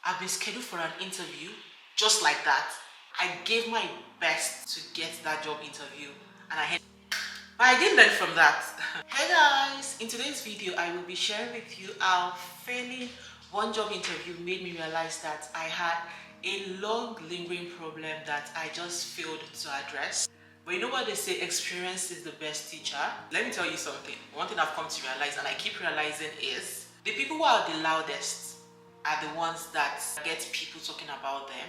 I've been scheduled for an interview just like that. I gave my best to get that job interview and I had, but I didn't learn from that. Hey guys, in today's video I will be sharing with you how failing one job interview made me realize that I had a long lingering problem that I just failed to address. But you know what they say, experience is the best teacher. Let me tell you something. One thing I've come to realize, and I keep realizing, is the people who are the loudest are the ones that get people talking about them.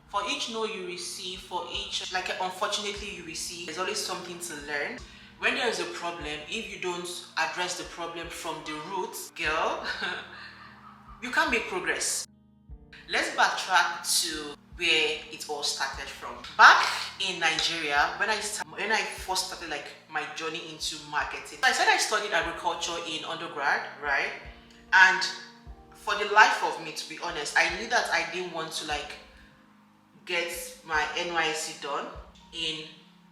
For each no you receive, for each unfortunately you receive, there's always something to learn. When there is a problem, if you don't address the problem from the root, girl, you can't make progress. Let's backtrack to where it all started from. Back in Nigeria, when I first started my journey into marketing, I said I studied agriculture in undergrad, right? And for the life of me, to be honest, I knew that I didn't want to get my NYSC done in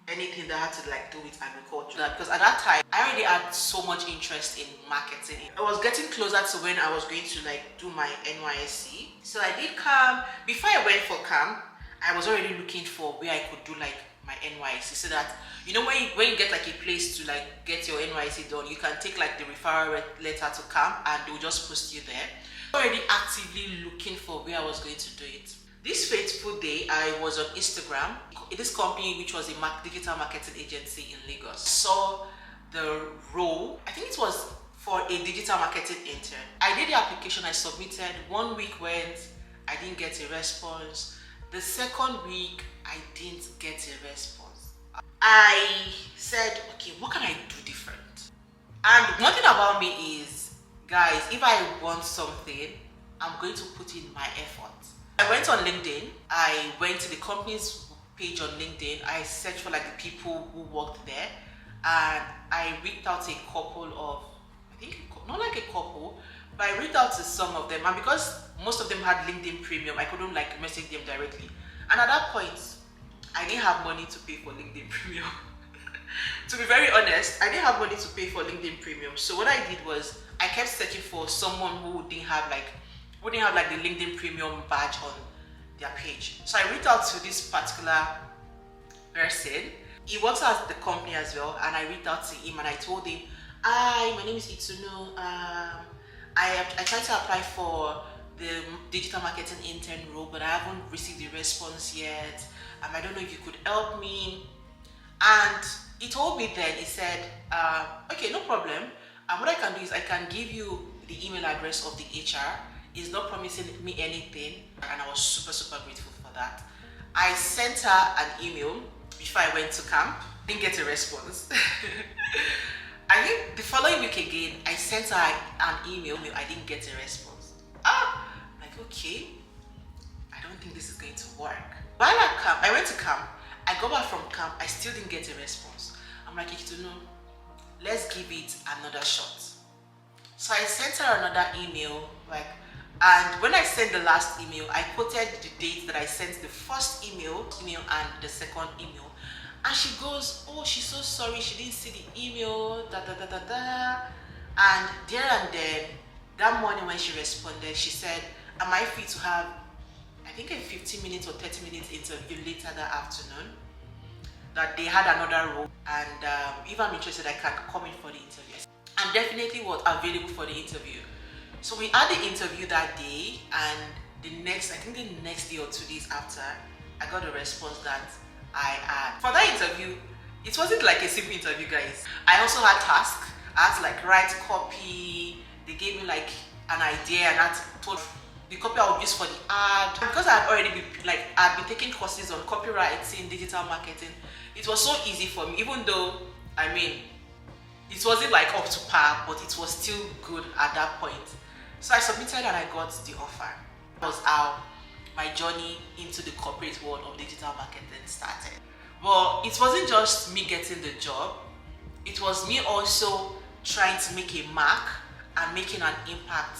anything that had to do with agriculture, because at that time I already had so much interest in marketing. I was getting closer to when I was going to do my NYSC. So I did CAM. Before I went for CAM, I was already looking for where I could do my NYSC, so that when you get a place to get your NYSC done, you can take the referral letter to CAM and they'll just post you there. Already actively looking for where I was going to do it. This fateful day, I was on Instagram. This company, which was a digital marketing agency in Lagos, saw the role. I think it was for a digital marketing intern. I did the application, I submitted. 1 week went, I didn't get a response. The second week, I didn't get a response. I said, okay, what can I do different? And one thing about me is, guys, if I want something, I'm going to put in my effort. I went on LinkedIn. I went to the company's page on LinkedIn. I searched for the people who worked there, and I reached out to a couple of, not a couple, but I reached out to some of them. And because most of them had LinkedIn Premium, I couldn't message them directly. And at that point, I didn't have money to pay for LinkedIn Premium. To be very honest, I didn't have money to pay for LinkedIn Premium. So what I did was I kept searching for someone who didn't have the LinkedIn Premium badge on their page. So I reached out to this particular person. He works at the company as well, and I reached out to him and I told him, hi, my name is Itsuno. I tried to apply for the digital marketing intern role, but I haven't received a response yet. I don't know if you could help me. And he told me then, he said, okay, no problem. What I can do is I can give you the email address of the HR. He's not promising me anything, and I was super grateful for that. I sent her an email before I went to camp. Didn't get a response. I think the following week again, I sent her an email. I didn't get a response. Okay, I don't think this is going to work. While at camp, I went to camp. I got back from camp. I still didn't get a response. I'm like, let's give it another shot. So I sent her another email, and when I sent the last email, I quoted the date that I sent the first email and the second email. And she goes, oh, she's so sorry, she didn't see the email, And there and then, that morning when she responded, she said, am I free to have, I think a 15 minutes or 30 minutes interview later that afternoon? That they had another role, and if I'm interested, I can come in for the interview. I'm definitely available for the interview. So we had the interview that day, and the next day or 2 days after, I got a response that I had. For that interview, it wasn't a simple interview, guys. I also had tasks. I had to write copy. They gave me an idea, and I told the copy I would use for the ad. Because I had already been taking courses on copywriting, digital marketing, it was so easy for me, even though, it wasn't up to par, but it was still good at that point. So I submitted and I got the offer. That was how my journey into the corporate world of digital marketing started. But it wasn't just me getting the job. It was me also trying to make a mark and making an impact.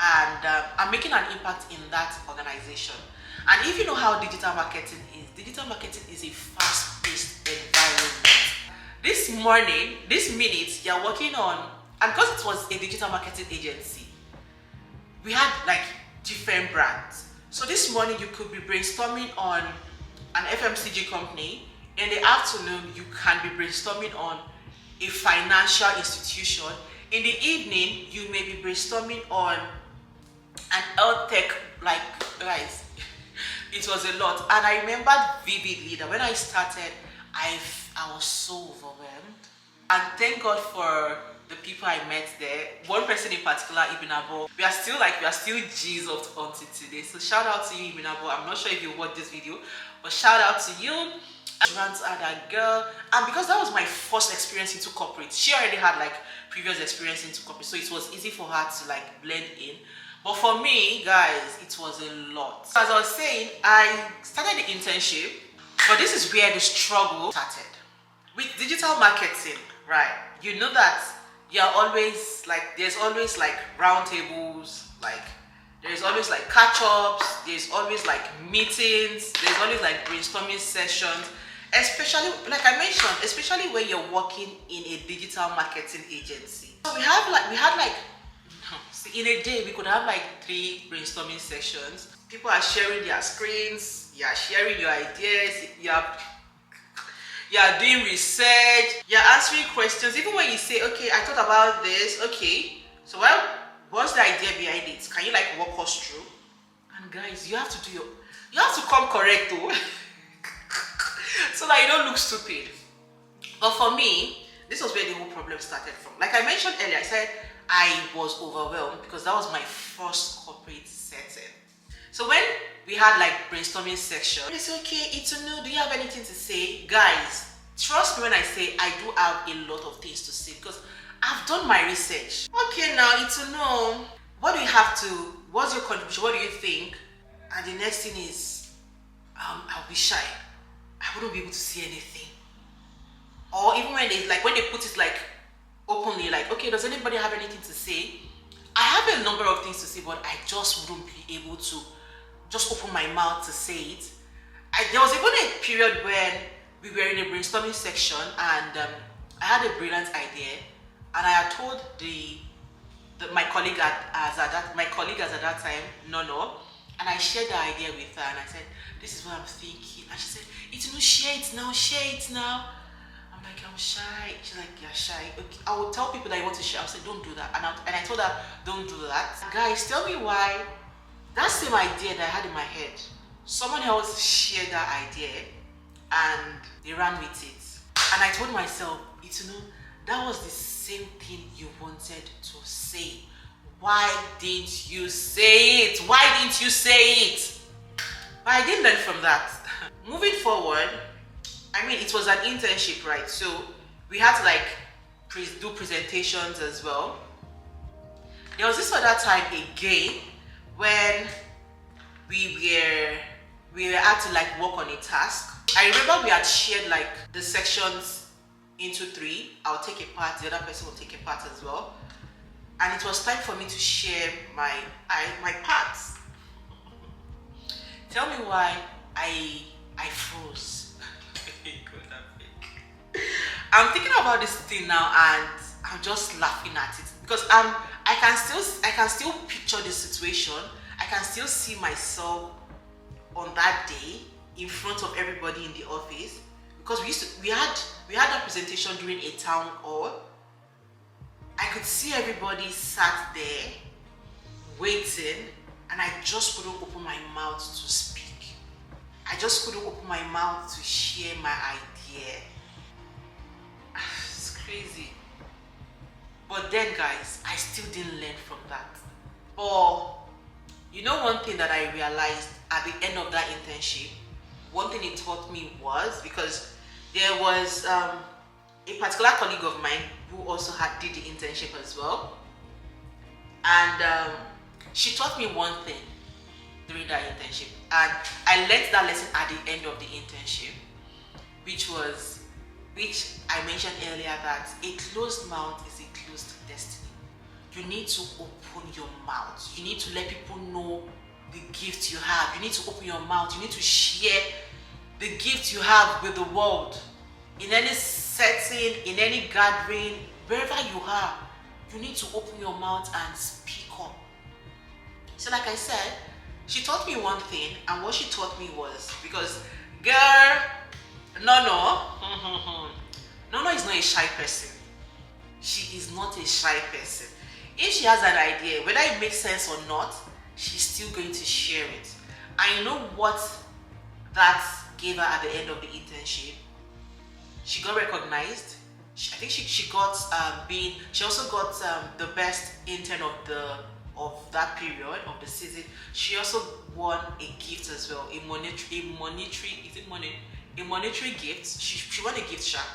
And I'm making an impact in that organization. And if you know how digital marketing is a fast-paced environment. This minute, you're working on And because it was a digital marketing agency, we had like different brands. So this morning you could be brainstorming on an FMCG company. In the afternoon, you can be brainstorming on a financial institution. In the evening, you may be brainstorming on an health tech, like, guys, it was a lot. And I remember vividly that when I started, I was so overwhelmed. And thank God for the people I met there. One person in particular, Ibn Abo. We are still G's up until today. So shout out to you, Ibn Abo. I'm not sure if you watched this video, but shout out to you. Runs at that girl, and because that was my first experience into corporate, she already had like previous experience into corporate, so it was easy for her to like blend in. But for me, guys, it was a lot. So as I was saying, I started the internship, but this is where the struggle started. With digital marketing, right? You know that you're always like, there's always like roundtables, like there's always like catch-ups, there's always like meetings, there's always like brainstorming sessions, especially like I mentioned, especially when you're working in a digital marketing agency. So we had like in a day we could have like 3 brainstorming sessions. People are sharing their screens, you're sharing your ideas, you're doing research, you're answering questions. Even when you say, okay, I thought about this, okay, so what's the idea behind it? Can you like walk us through? And guys, you have to come correct though. So that you don't look stupid. But for me, this was where the whole problem started from. Like I mentioned earlier, I said I was overwhelmed because that was my first corporate setting. So when we had like brainstorming section, I said, okay, Itunu, do you have anything to say? Guys, trust me when I say I do have a lot of things to say because I've done my research. Okay, now Itunu, what's your contribution? What do you think? And the next thing is, I'll be shy. I wouldn't be able to see anything. Or even when they put it like openly, like, okay, does anybody have anything to say? I have a number of things to say, but I just wouldn't be able to just open my mouth to say it. There was even a period when we were in a brainstorming section and I had a brilliant idea, and I had told my colleague as at that time, no, and I shared the idea with her and I said, this is what I'm thinking. And she said, share it now. I'm like, I'm shy. She's like, you're shy. Okay, I will tell people that you want to share. I'll say, don't do that. And I told her, don't do that. Guys, tell me why that same idea that I had in my head, someone else shared that idea and they ran with it. And I told myself, that was the same thing you wanted to say. Why didn't you say it? Why didn't you say it? But I didn't learn from that. Moving forward, I mean, it was an internship, right? So we had to like do presentations as well. There was this other time again when we were asked to like work on a task. I remember we had shared like the sections into 3. I'll take a part, the other person will take a part as well. And it was time for me to share my parts. Tell me why I froze. I'm thinking about this thing now and I'm just laughing at it because I can still picture the situation. I can still see myself on that day in front of everybody in the office because we had that presentation during a town hall. I could see everybody sat there waiting and I just couldn't open my mouth to speak. I just couldn't open my mouth to share my idea. It's crazy. But then guys, I still didn't learn from that. But you know one thing that I realized at the end of that internship, one thing it taught me was, because there was a particular colleague of mine who also did the internship as well. And she taught me one thing during that internship. And I learned that lesson at the end of the internship, which I mentioned earlier, that a closed mouth is a closed destiny. You need to open your mouth. You need to let people know the gift you have. You need to open your mouth. You need to share the gift you have with the world. In any setting, in any gathering, wherever you are, You need to open your mouth and speak up. So like I said, she taught me one thing, and what she taught me was, because girl, Nono is not a shy person. She is not a shy person. If she has an idea, whether it makes sense or not, she's still going to share it. I know what that gave her at the end of the internship. She got recognized. I think she got she also got the best intern of that period of the season. She also won a gift as well, a monetary gift. She won a gift shop.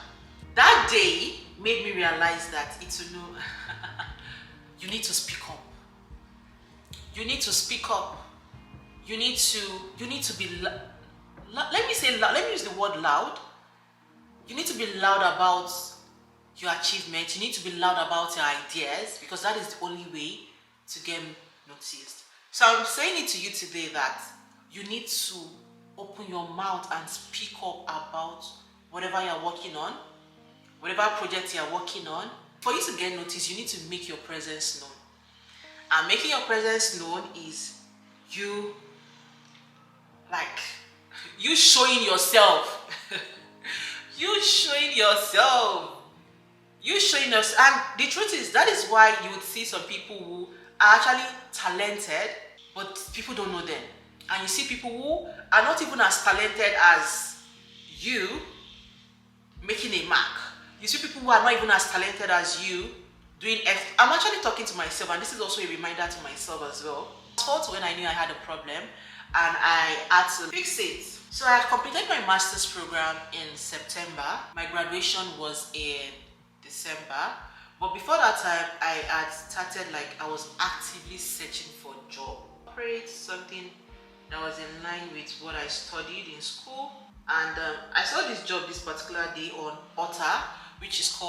That day made me realize that it's you need to speak up. You need to speak up. You need to be let me use the word loud. You need to be loud about your achievements. You need to be loud about your ideas, because that is the only way to get noticed. So I'm saying it to you today that you need to open your mouth and speak up about whatever you're working on, whatever project you're working on. For you to get noticed, you need to make your presence known. And making your presence known is you showing yourself. You showing yourself. And the truth is, that is why you would see some people who are actually talented, but people don't know them. And you see people who are not even as talented as you making a mark. You see people who are not even as talented as you doing I'm actually talking to myself, and this is also a reminder to myself as well. I thought when I knew I had a problem and I had to fix it. So I had completed my master's program in September. My graduation was in December. But before that time, I had started, I was actively searching for a job. Something that was in line with what I studied in school. And I saw this job this particular day on Otter, which is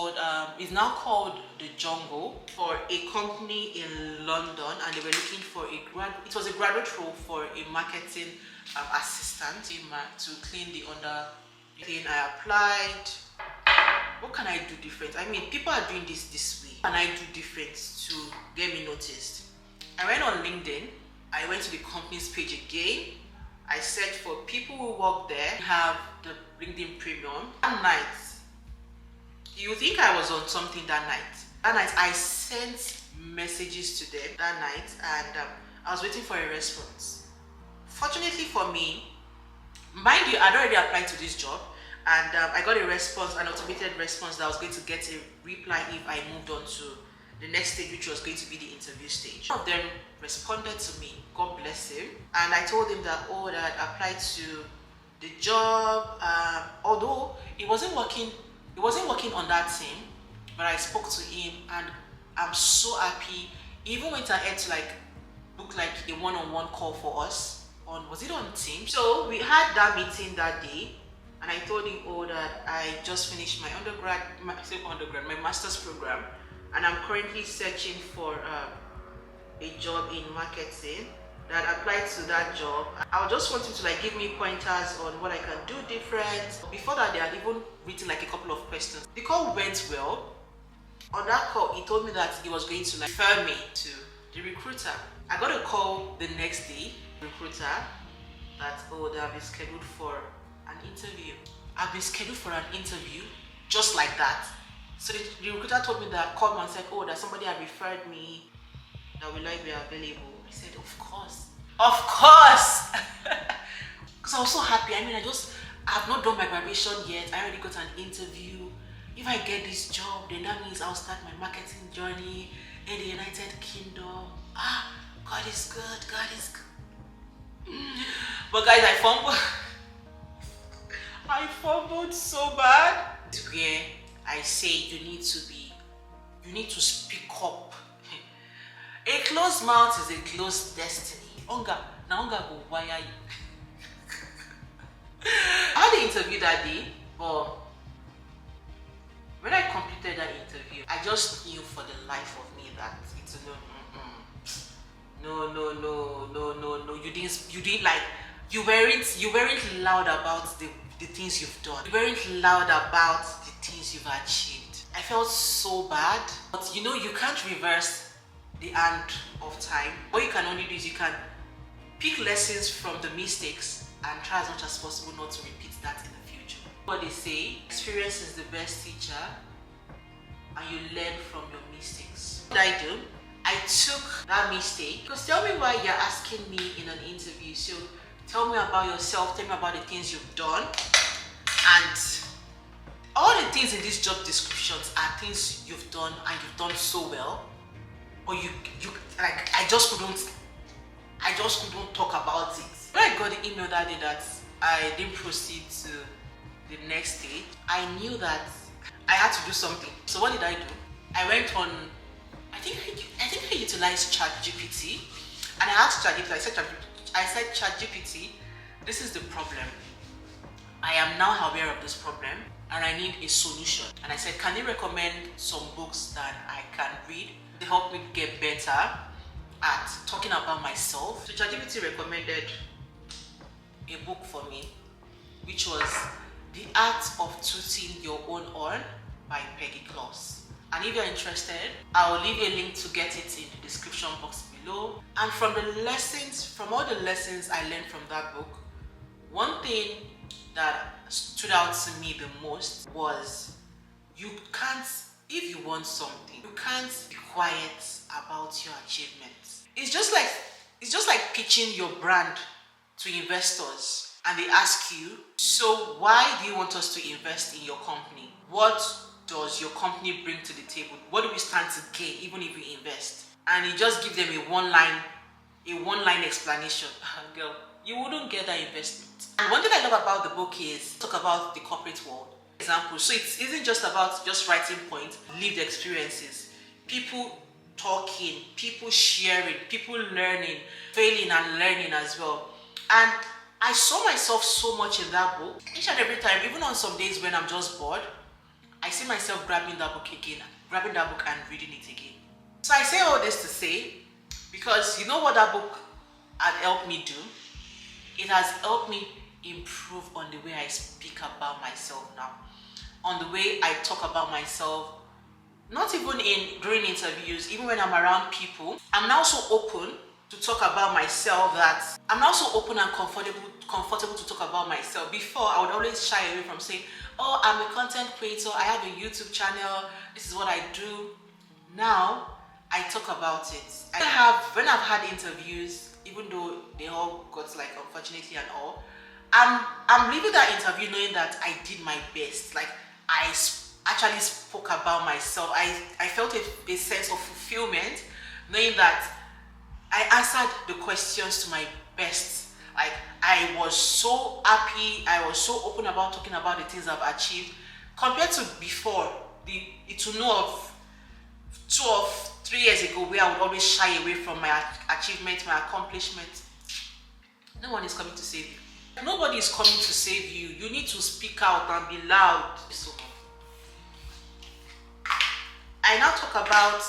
now called The Jungle, for a company in London, and they were looking for it was a graduate role for a marketing assistant to clean the under thing. I applied. What can I do different? I mean, people are doing this way. What can I do different to get me noticed? I went on LinkedIn. I went to the company's page again. I searched for people who work there, have the LinkedIn Premium. That night, you think I was on something that night. That night, I sent messages to them that night, and I was waiting for a response. Fortunately for me, mind you, I'd already applied to this job, and I got a response, an automated response, that I was going to get a reply if I moved on to the next stage, which was going to be the interview stage. One of them responded to me, God bless him, and I told him that that I applied to the job, although it wasn't working on that team, but I spoke to him, and I'm so happy. He even went ahead to book a one-on-one call for us was it on Teams? So we had that meeting that day, and I told him that I just finished my my master's program, and I'm currently searching for a job in marketing. That applied to that job. I just want him to give me pointers on what I can do different. Before that, they had even written a couple of questions. The call went well. On that call, he told me that he was going to refer me to the recruiter. I got a call the next day, recruiter, that I've been scheduled for an interview. I've been scheduled for an interview just like that. So the recruiter told me that, called me and said, that somebody had referred me, that will be available. I said, of course. Because I was so happy. I mean, I've not done my graduation yet. I already got an interview. If I get this job, then that means I'll start my marketing journey in the United Kingdom. God is good. God is good. But guys, I fumbled so bad. It's where I say you need to speak up. A closed mouth is a closed destiny. Hunger go wire you. I had the interview that day, but when I completed that interview, I just knew for the life of me that it's no. You weren't loud about the things you've done. You weren't loud about the things you've achieved. I felt so bad. But you know, you can't reverse the hand of time. What you can only do is you can pick lessons from the mistakes and try as much as possible not to repeat that in the future. What they say, experience is the best teacher, and you learn from your mistakes. What did I do? I took that mistake, because tell me why you're asking me in an interview. So tell me about yourself, tell me about the things you've done, and all the things in these job descriptions are things you've done and you've done so well, or you like I just couldn't talk about it. When I got the email that day that I didn't proceed to the next stage, I knew that I had to do something. So what did I do? I went on, I think I utilized ChatGPT, and I asked ChatGPT, I said ChatGPT, this is the problem. I am now aware of this problem and I need a solution. And I said, can you recommend some books that I can read to help me get better at talking about myself? So ChatGPT recommended a book for me, which was The Art of Tooting Your Own Horn by Peggy Kloss. And if you're interested, I'll leave a link to get it in the description box below. And from all the lessons I learned from that book, one thing that stood out to me the most was you can't, if you want something, you can't be quiet about your achievements. It's just like pitching your brand to investors and they ask you, so why do you want us to invest in your company? What does your company bring to the table? What do we stand to gain even if we invest? And you just give them a one-line explanation. Girl, you wouldn't get that investment. And one thing I love about the book is talk about the corporate world. Example, so it isn't just about just writing points, lived experiences, people talking, people sharing, people learning, failing and learning as well. And I saw myself so much in that book. Each and every time, even on some days when I'm just bored, I see myself grabbing that book and reading it again. So I say all this to say, because you know what that book had helped me do? It has helped me improve on the way I speak about myself now, on the way I talk about myself, not even during interviews, even when I'm around people. I'm now so open to talk about myself that I'm now so open and comfortable to talk about myself. Before, I would always shy away from saying, oh, I'm a content creator, I have a YouTube channel, this is what I do. Now, I talk about it. When I've had interviews, even though they all got like unfortunately and all, I'm leaving that interview knowing that I did my best. Like I actually spoke about myself. I felt a sense of fulfillment knowing that I answered the questions to my best. Like I was so happy, I was so open about talking about the things I've achieved compared to before. It will know of 2 or 3 years ago where I would always shy away from my achievements, my accomplishments. No one is coming to save you. Nobody is coming to save you. You need to speak out and be loud. So, I now talk about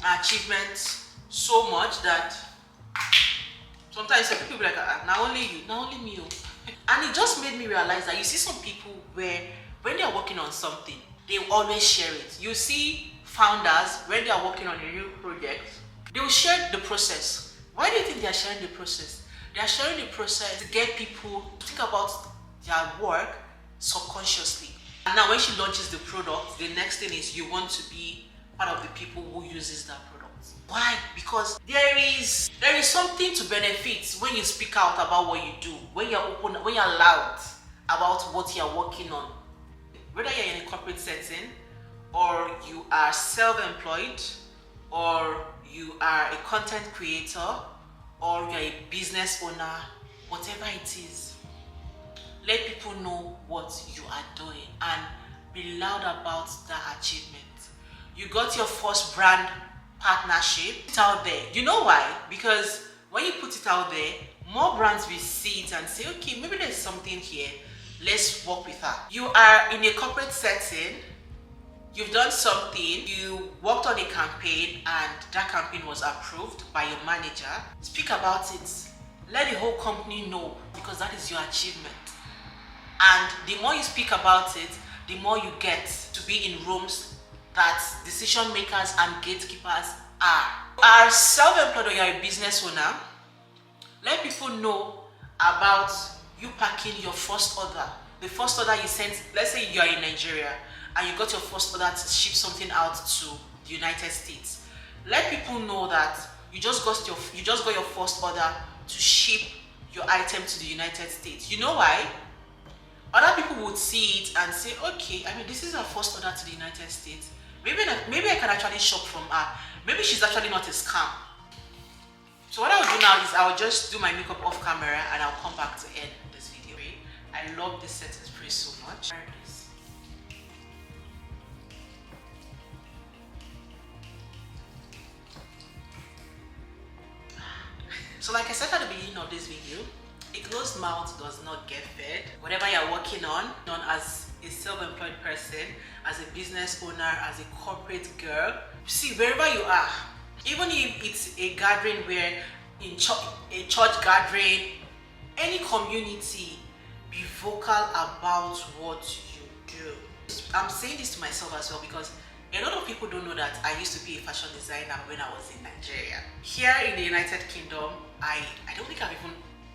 my achievements so much that sometimes people be like, now only you, now only me. And it just made me realize that you see some people where when they are working on something, they always share it. You see founders, when they are working on a new project, they will share the process. Why do you think they are sharing the process? They are sharing the process to get people to think about their work subconsciously. And now when she launches the product, the next thing is you want to be part of the people who uses that product. Why? Because there is something to benefit when you speak out about what you do, when you're open, when you're loud about what you're working on. Whether you're in a corporate setting, or you are self-employed, or you are a content creator, or you're a business owner, whatever it is, let people know what you are doing and be loud about that achievement. You got your first brand partnership, put it out there. You know why? Because when you put it out there, more brands will see it and say, okay, maybe there's something here, let's work with her. You are in a corporate setting, you've done something, you worked on a campaign and that campaign was approved by your manager. Speak about it. Let the whole company know, because that is your achievement. And the more you speak about it, the more you get to be in rooms that decision makers and gatekeepers are. Are self-employed or you're a business owner, let people know about you packing your first order. The first order you sent, let's say you are in Nigeria and you got your first order to ship something out to the United States. Let people know that you just got your first order to ship your item to the United States. You know why? Other people would see it and say, okay, I mean, this is her first order to the United States. Maybe I can actually shop from her. Maybe she's actually not a scam. So what I'll do now is I'll just do my makeup off camera and I'll come back to end this video. I love this setting spray so much. So like I said at the beginning of this video, a closed mouth does not get fed. Whatever you're working on as a self-employed person, as a business owner, as a corporate girl, see, wherever you are, even if it's a gathering where a church gathering, any community, be vocal about what you do. I'm saying this to myself as well because a lot of people don't know that I used to be a fashion designer when I was in Nigeria. Here in the United Kingdom, I don't think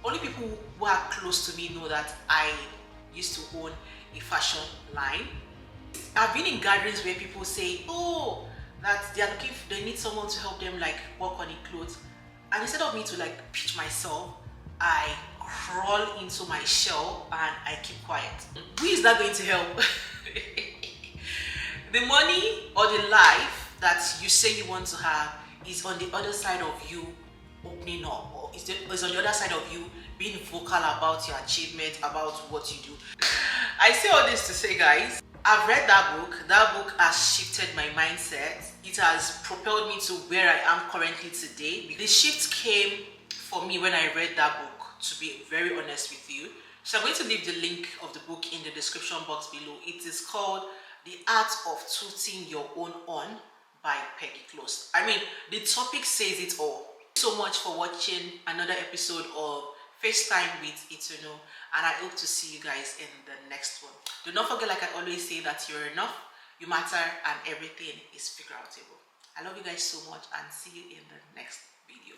only people who are close to me know that I used to own a fashion line. I've been in gatherings where people say, oh, that they need someone to help them like work on the clothes. And instead of me to like pitch myself, I crawl into my shell and I keep quiet. Who is that going to help? The money or the life that you say you want to have is on the other side of you opening up, or is on the other side of you being vocal about your achievement, about what you do. I say all this to say, guys, I've read that book. That book has shifted my mindset. It has propelled me to where I am currently today. The shift came for me when I read that book, to be very honest with you. So I'm going to leave the link of the book in the description box below. It is called The Art of Tooting Your Own On by Peggy Close. I mean, the topic says it all. Thank you so much for watching another episode of FaceTime with Eternal, and I hope to see you guys in the next one. Do not forget, like I always say, that you're enough, you matter, and everything is figureoutable. I love you guys so much and see you in the next video.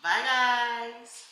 Bye guys.